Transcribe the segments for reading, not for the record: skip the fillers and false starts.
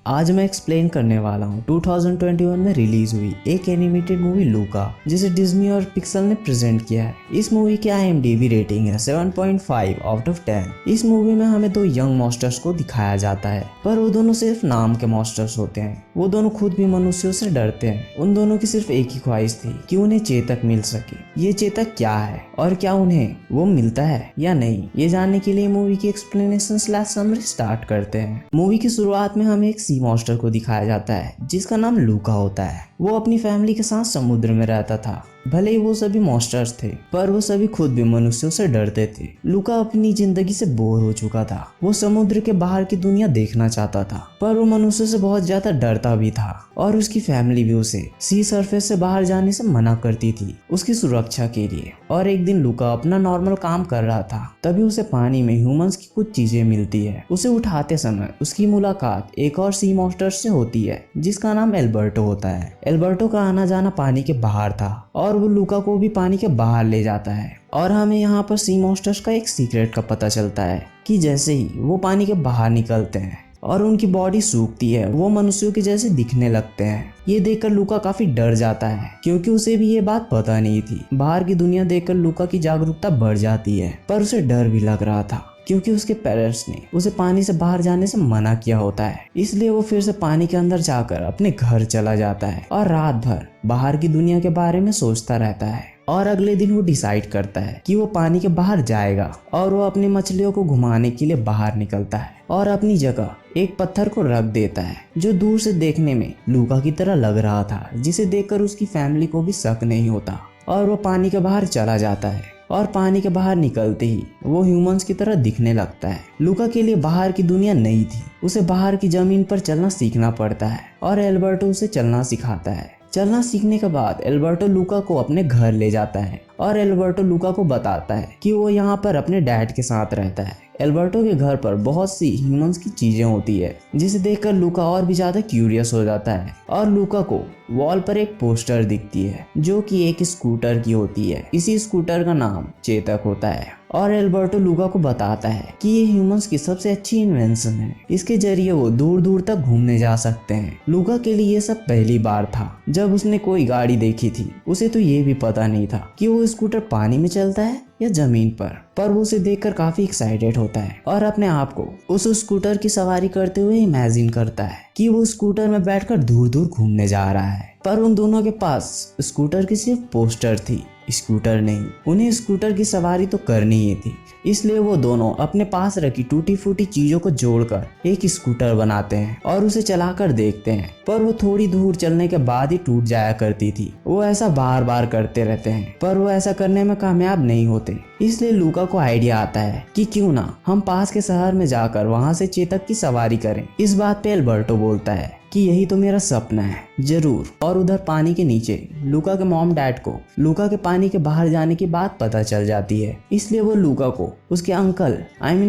आज मैं एक्सप्लेन करने वाला हूँ 2021 में रिलीज हुई एक एनिमेटेड मूवी लूका, जिसे डिज्नी और पिक्सल ने प्रेजेंट किया है। इस मूवी की IMDb रेटिंग है 7.5 आउट ऑफ 10। इस मूवी में हमें दो यंग मॉन्स्टर्स को दिखाया जाता है, पर वो दोनों सिर्फ नाम के मॉन्स्टर्स होते हैं। वो दोनों खुद भी मनुष्यों से डरते हैं। उन दोनों की सिर्फ एक ही ख्वाहिश थी कि उन्हें चेतक मिल सके। ये चेतक क्या है और क्या उन्हें वो मिलता है या नहीं, ये जानने के लिए मूवी की एक्सप्लेनेशन स्लैश समरी स्टार्ट करते हैं। मूवी की शुरुआत में हमें एक सी मॉन्स्टर को दिखाया जाता है जिसका नाम लूका होता है। वो अपनी फैमिली के साथ समुद्र में रहता था। भले ही वो सभी मॉन्स्टर्स थे, पर वो सभी खुद भी मनुष्यों से डरते थे। लूका अपनी जिंदगी से बोर हो चुका था। वो समुद्र के बाहर की दुनिया देखना चाहता था, पर वो मनुष्य से बहुत ज्यादा डरता भी था और उसकी फैमिली भी उसे सी सरफेस से बाहर जाने से मना करती थी उसकी सुरक्षा के लिए। और एक दिन लूका अपना नॉर्मल काम कर रहा था, तभी उसे पानी में ह्यूमंस की कुछ चीजें मिलती है। उसे उठाते समय उसकी मुलाकात एक और सी मॉन्स्टर से होती है जिसका नाम एल्बर्टो होता है। एल्बर्टो का आना जाना पानी के बाहर था और वो लूका को भी पानी के बाहर ले जाता है। और हमें यहाँ पर सी मॉन्स्टर्स का एक सीक्रेट का पता चलता है कि जैसे ही वो पानी के बाहर निकलते हैं और उनकी बॉडी सूखती है, वो मनुष्यों के जैसे दिखने लगते हैं। ये देखकर लूका काफी डर जाता है क्योंकि उसे भी ये बात पता नहीं थी। बाहर की दुनिया देखकर लूका की जागरूकता बढ़ जाती है, पर उसे डर भी लग रहा था क्योंकि उसके पेरेंट्स ने उसे पानी से बाहर जाने से मना किया होता है। इसलिए वो फिर से पानी के अंदर जाकर अपने घर चला जाता है और रात भर बाहर की दुनिया के बारे में सोचता रहता है। और अगले दिन वो डिसाइड करता है कि वो पानी के बाहर जाएगा और वो अपनी मछलियों को घुमाने के लिए बाहर निकलता है और अपनी जगह एक पत्थर को रख देता है जो दूर से देखने में लूका की तरह लग रहा था, जिसे देखकर उसकी फैमिली को भी शक नहीं होता। और वो पानी के बाहर चला जाता है और पानी के बाहर निकलते ही वो ह्यूमंस की तरह दिखने लगता है। लूका के लिए बाहर की दुनिया नई थी। उसे बाहर की जमीन पर चलना सीखना पड़ता है और एल्बर्टो उसे चलना सिखाता है। चलना सीखने के बाद एल्बर्टो लूका को अपने घर ले जाता है और एल्बर्टो लूका को बताता है कि वो यहाँ पर अपने डैड के साथ रहता है। एल्बर्टो के घर पर बहुत सी ह्यूमंस की चीजें होती है, जिसे देखकर लूका और भी ज्यादा क्यूरियस हो जाता है। और लूका को वॉल पर एक पोस्टर दिखती है जो कि एक स्कूटर की होती है। इसी स्कूटर का नाम चेतक होता है और एल्बर्टो लूका को बताता है कि ये ह्यूमंस की सबसे अच्छी इन्वेंशन है। इसके जरिए वो दूर दूर तक घूमने जा सकते हैं। लूका के लिए ये सब पहली बार था जब उसने कोई गाड़ी देखी थी। उसे तो ये भी पता नहीं था कि वो स्कूटर पानी में चलता है या जमीन पर वो उसे देखकर काफी एक्साइटेड होता है और अपने आप को उस स्कूटर की सवारी करते हुए इमेजिन करता है कि वो स्कूटर में बैठकर दूर दूर घूमने जा रहा है। पर उन दोनों के पास स्कूटर की सिर्फ पोस्टर थी, स्कूटर नहीं। उन्हें स्कूटर की सवारी तो करनी ही थी, इसलिए वो दोनों अपने पास रखी टूटी फूटी चीजों को जोड़कर एक स्कूटर बनाते हैं और उसे चलाकर देखते हैं। पर वो थोड़ी दूर चलने के बाद ही टूट जाया करती थी। वो ऐसा बार बार करते रहते हैं, पर वो ऐसा करने में कामयाब नहीं होते। इसलिए लूका को आइडिया आता है कि क्यों ना हम पास के शहर में जाकर वहां से चेतक की सवारी करें। इस बात पे एल्बर्टो बोलता है कि यही तो मेरा सपना है, जरूर। और उधर पानी के नीचे लूका के मॉम डैड को लूका के पानी के बाहर जाने की बात पता चल जाती है। इसलिए वो लूका को उसके अंकल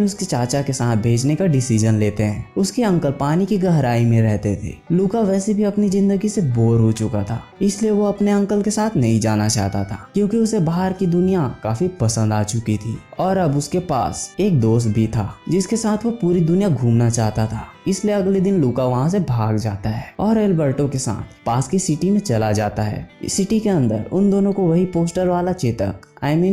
उसके चाचा के साथ भेजने का डिसीजन लेते हैं। उसके अंकल पानी की गहराई में रहते थे। लूका वैसे भी अपनी जिंदगी से बोर हो चुका था, इसलिए वो अपने अंकल के साथ नहीं जाना चाहता था क्योंकि उसे बाहर की दुनिया काफी पसंद आ चुकी थी। और अब उसके पास एक दोस्त भी था जिसके साथ वो पूरी दुनिया घूमना चाहता था। इसलिए अगले दिन लूका वहां से भाग जाता है और एल्बर्टो के साथ पास की सिटी में चला जाता है। इस सिटी के अंदर उन दोनों को वही पोस्टर वाला चेतक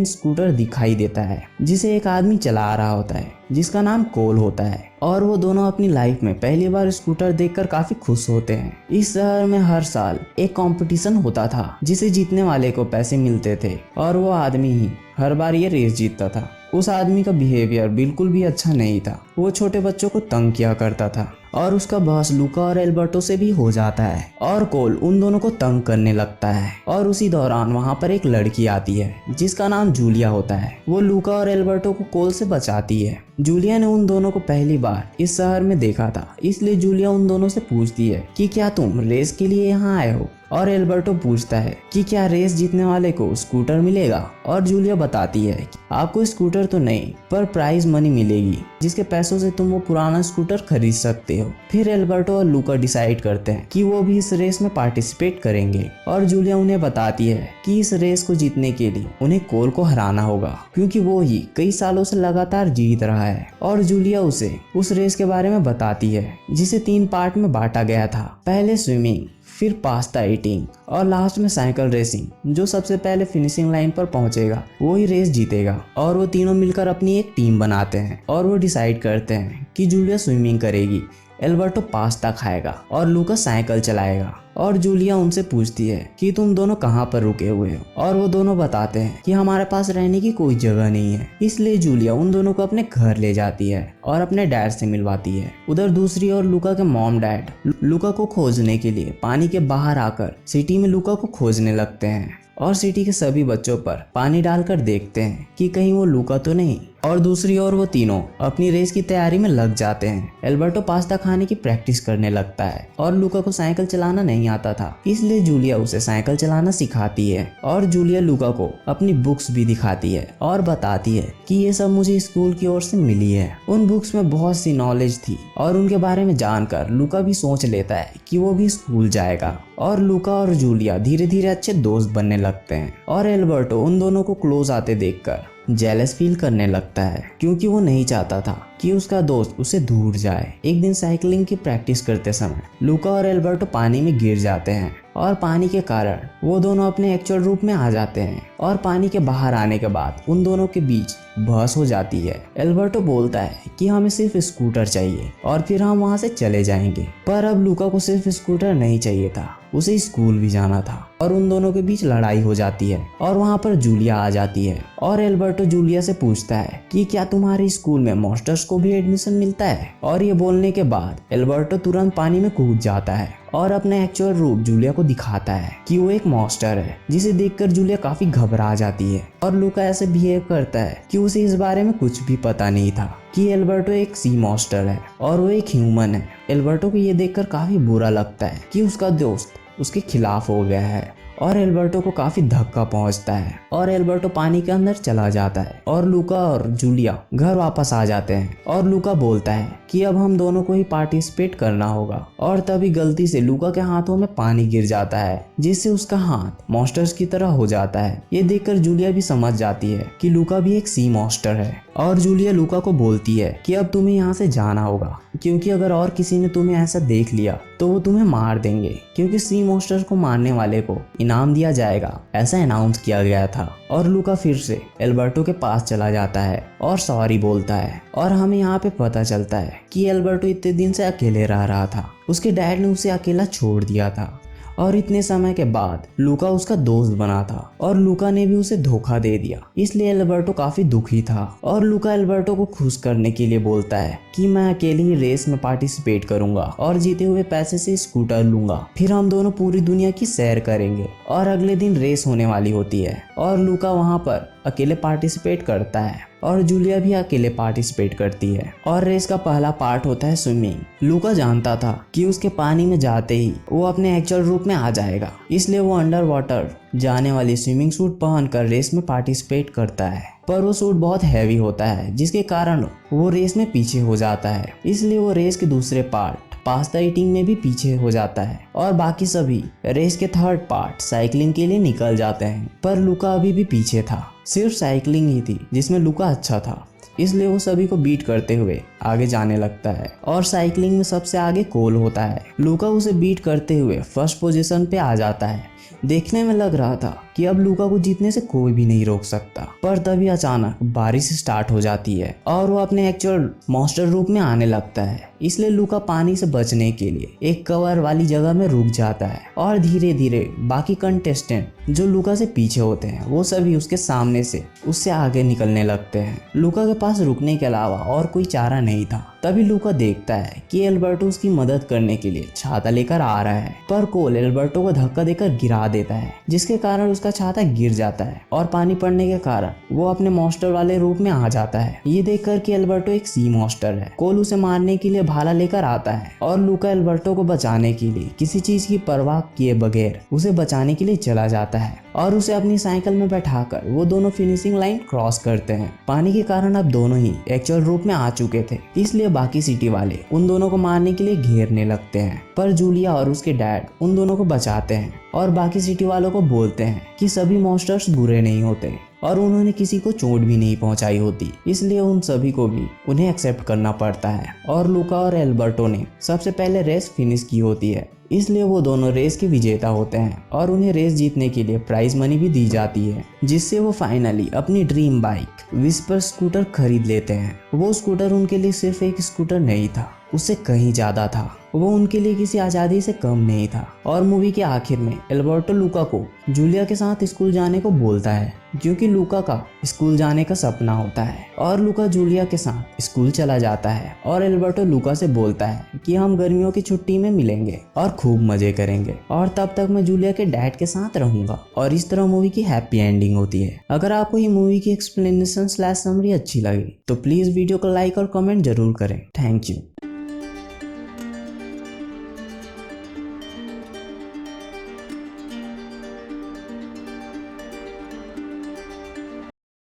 स्कूटर दिखाई देता है, जिसे एक आदमी चला रहा होता है जिसका नाम कोल होता है। और वो दोनों अपनी लाइफ में पहली बार स्कूटर देखकर काफी खुश होते हैं। इस शहर में हर साल एक कंपटीशन होता था जिसे जीतने वाले को पैसे मिलते थे और वो आदमी ही हर बार ये रेस जीतता था। उस आदमी का बिहेवियर बिल्कुल भी अच्छा नहीं था। वो छोटे बच्चों को तंग किया करता था और उसका बॉस लूका और एल्बर्टो से भी हो जाता है और कोल उन दोनों को तंग करने लगता है। और उसी दौरान वहां पर एक लड़की आती है जिसका नाम जूलिया होता है। वो लूका और एल्बर्टो को कोल से बचाती है। जूलिया ने उन दोनों को पहली बार इस शहर में देखा था, इसलिए जूलिया उन दोनों से पूछती है कि क्या तुम रेस के लिए यहाँ आए हो। और एल्बर्टो पूछता है कि क्या रेस जीतने वाले को स्कूटर मिलेगा, और जूलिया बताती है कि आपको स्कूटर तो नहीं पर प्राइज मनी मिलेगी, जिसके पैसों से तुम वो पुराना स्कूटर खरीद सकते हो। फिर एल्बर्टो और लूका डिसाइड करते हैं कि वो भी इस रेस में पार्टिसिपेट करेंगे, और जूलिया उन्हें बताती है कि इस रेस को जीतने के लिए उन्हें कोल को हराना होगा, क्योंकि वो ही कई सालों से लगातार जीत रहा है। और जूलिया उसे उस रेस के बारे में बताती है जिसे 3 पार्ट में बांटा गया था, पहले स्विमिंग, फिर पास्ता ईटिंग और लास्ट में साइकिल रेसिंग। जो सबसे पहले फिनिशिंग लाइन पर पहुंचेगा वो ही रेस जीतेगा। और वो तीनों मिलकर अपनी एक टीम बनाते हैं और वो डिसाइड करते हैं कि जूलिया स्विमिंग करेगी, एल्बर्टो पास्ता खाएगा और लूका साइकिल चलाएगा। और जूलिया उनसे पूछती है कि तुम दोनों कहाँ पर रुके हुए हो, और वो दोनों बताते हैं कि हमारे पास रहने की कोई जगह नहीं है। इसलिए जूलिया उन दोनों को अपने घर ले जाती है और अपने डैड से मिलवाती है। उधर दूसरी ओर लूका के मॉम डैड लूका को खोजने के लिए पानी के बाहर आकर सिटी में लूका को खोजने लगते हैं और सिटी के सभी बच्चों पर पानी डालकर देखते हैं कि कहीं वो लूका तो नहीं। और दूसरी ओर वो तीनों अपनी रेस की तैयारी में लग जाते हैं। एल्बर्टो पास्ता खाने की प्रैक्टिस करने लगता है और लूका को साइकिल चलाना नहीं आता था, इसलिए जूलिया उसे साइकिल चलाना सिखाती है। और जूलिया लूका को अपनी बुक्स भी दिखाती है और बताती है कि ये सब मुझे स्कूल की ओर से मिली है। उन बुक्स में बहुत सी नॉलेज थी और उनके बारे में जानकर लूका भी सोच लेता है कि वो भी स्कूल जाएगा। और लूका और जूलिया धीरे धीरे अच्छे दोस्त बनने लगते हैं और एल्बर्टो उन दोनों को क्लोज आते देखकर जेलस फील करने लगता है, क्योंकि वो नहीं चाहता था कि उसका दोस्त उसे दूर जाए। एक दिन साइकिलिंग की प्रैक्टिस करते समय लूका और एल्बर्टो पानी में गिर जाते हैं और पानी के कारण वो दोनों अपने एक्चुअल रूप में आ जाते हैं। और पानी के बाहर आने के बाद उन दोनों के बीच बहस हो जाती है। एल्बर्टो बोलता है कि हमें सिर्फ स्कूटर चाहिए और फिर हम वहाँ से चले जाएंगे, पर अब लूका को सिर्फ स्कूटर नहीं चाहिए था, उसे स्कूल भी जाना था। और उन दोनों के बीच लड़ाई हो जाती है और वहाँ पर जूलिया आ जाती है और एल्बर्टो जूलिया से पूछता है कि क्या तुम्हारे स्कूल में मास्टर्स को भी एडमिशन मिलता है। और ये बोलने के बाद एल्बर्टो तुरंत पानी में कूद जाता है और अपने एक्चुअल रूप जूलिया को दिखाता है कि वो एक मास्टर है, जिसे देखकर जूलिया काफी घबरा जाती है। और लूका ऐसे बिहेव करता है कि उसे इस बारे में कुछ भी पता नहीं था कि एल्बर्टो एक सी मास्टर है और वो एक ह्यूमन है। एल्बर्टो को ये देखकर काफी बुरा लगता है कि उसका दोस्त उसके खिलाफ हो गया है और एल्बर्टो को काफी धक्का पहुंचता है और एल्बर्टो पानी के अंदर चला जाता है और लूका और जूलिया घर वापस आ जाते हैं। और लूका बोलता है कि अब हम दोनों को ही पार्टिसिपेट करना होगा। और तभी गलती से लूका के हाथों में पानी गिर जाता है, जिससे उसका हाथ मॉन्स्टर्स की तरह हो जाता है। ये देखकर जूलिया भी समझ जाती है कि लूका भी एक सी मॉन्स्टर है। और जूलिया लूका को बोलती है कि अब तुम्हें यहाँ से जाना होगा, क्योंकि अगर और किसी ने तुम्हें ऐसा देख लिया तो वो तुम्हें मार देंगे, क्योंकि सी मॉन्स्टर को मारने वाले को इनाम दिया जाएगा, ऐसा अनाउंस किया गया था। और लूका फिर से एल्बर्टो के पास चला जाता है और सॉरी बोलता है। और हमें यहाँ पे पता चलता है कि एल्बर्टो इतने दिन से अकेले रह रहा था, उसके डैड ने उसे अकेला छोड़ दिया था और इतने समय के बाद लूका उसका दोस्त बना था और लूका ने भी उसे धोखा दे दिया। इसलिए एल्बर्टो काफी दुखी था और लूका एल्बर्टो को खुश करने के लिए बोलता है कि मैं अकेले ही रेस में पार्टिसिपेट करूंगा और जीते हुए पैसे से स्कूटर लूंगा, फिर हम दोनों पूरी दुनिया की सैर करेंगे। और अगले दिन रेस होने वाली होती है और लूका वहां पर अकेले पार्टिसिपेट करता है और जूलिया भी अकेले पार्टिसिपेट करती है। और रेस का पहला पार्ट होता है स्विमिंग। लूका जानता था कि उसके पानी में जाते ही वो अपने एक्चुअल रूप में आ जाएगा, इसलिए वो अंडर वाटर जाने वाली स्विमिंग सूट पहनकर रेस में पार्टिसिपेट करता है। पर वो सूट बहुत हैवी होता है, जिसके कारण वो रेस में पीछे हो जाता है। इसलिए वो रेस के दूसरे पार्ट पास्ता ईटिंग में भी पीछे हो जाता है और बाकी सभी रेस के थर्ड पार्ट साइकिलिंग के लिए निकल जाते हैं। पर लूका अभी भी पीछे था, सिर्फ साइकिलिंग ही थी जिसमें लूका अच्छा था, इसलिए वो सभी को बीट करते हुए आगे जाने लगता है। और साइकिलिंग में सबसे आगे कोल होता है। लूका उसे बीट करते हुए फर्स्ट पोजीशन पे आ जाता है। देखने में लग रहा था कि अब लूका को जीतने से कोई भी नहीं रोक सकता, पर तभी अचानक बारिश स्टार्ट हो जाती है और वो अपने एक्चुअल मॉन्स्टर रूप में आने लगता है। इसलिए लूका पानी से बचने के लिए एक कवर वाली जगह में रुक जाता है और धीरे धीरे बाकी कंटेस्टेंट जो लूका से पीछे होते हैं वो सभी उसके सामने से उससे आगे निकलने लगते हैं। लूका के पास रुकने के अलावा और कोई चारा नहीं था। तभी लूका देखता है कि एल्बर्टो उसकी मदद करने के लिए छाता लेकर आ रहा है, पर कोल एल्बर्टो को धक्का देकर गिरा देता है, जिसके कारण उसका छाता गिर जाता है और पानी पड़ने के कारण वो अपने मॉन्स्टर वाले रूप में आ जाता है। ये देखकर कि एल्बर्टो एक सी मॉन्स्टर है, कोल उसे मारने के लिए भाला लेकर आता है और लूका एल्बर्टो को बचाने के लिए किसी चीज की परवाह किए बगैर उसे बचाने के लिए चला जाता है और उसे अपनी साइकिल में बैठाकर वो दोनों फिनिशिंग लाइन क्रॉस करते हैं। पानी के कारण अब दोनों ही एक्चुअल रूप में आ चुके थे, इसलिए बाकी सिटी वाले उन दोनों को मारने के लिए घेरने लगते हैं, पर जूलिया और उसके डैड उन दोनों को बचाते हैं और बाकी सिटी वालों को बोलते हैं कि सभी मॉन्स्टर्स बुरे नहीं होते और उन्होंने किसी को चोट भी नहीं पहुंचाई होती, इसलिए उन सभी को भी उन्हें एक्सेप्ट करना पड़ता है। और लूका और एल्बर्टो ने सबसे पहले रेस फिनिश की होती है, इसलिए वो दोनों रेस के विजेता होते हैं और उन्हें रेस जीतने के लिए प्राइज मनी भी दी जाती है, जिससे वो फाइनली अपनी ड्रीम बाइक विस्पर स्कूटर खरीद लेते हैं। वो स्कूटर उनके लिए सिर्फ एक स्कूटर नहीं था, उससे कहीं ज्यादा था। वो उनके लिए किसी आज़ादी से कम नहीं था। और मूवी के आखिर में एल्बर्टो लूका को जूलिया के साथ स्कूल जाने को बोलता है, क्योंकि लूका का स्कूल जाने का सपना होता है। और लूका जूलिया के साथ स्कूल चला जाता है और एल्बर्टो लूका से बोलता है कि हम गर्मियों की छुट्टी में मिलेंगे और खूब मजे करेंगे और तब तक मैं जूलिया के डैड के साथ रहूंगा। और इस तरह मूवी की हैप्पी एंडिंग होती है। अगर आपको ये मूवी की एक्सप्लेनेशन / समरी अच्छी लगी तो प्लीज वीडियो को लाइक और कमेंट जरूर करें। Thank you.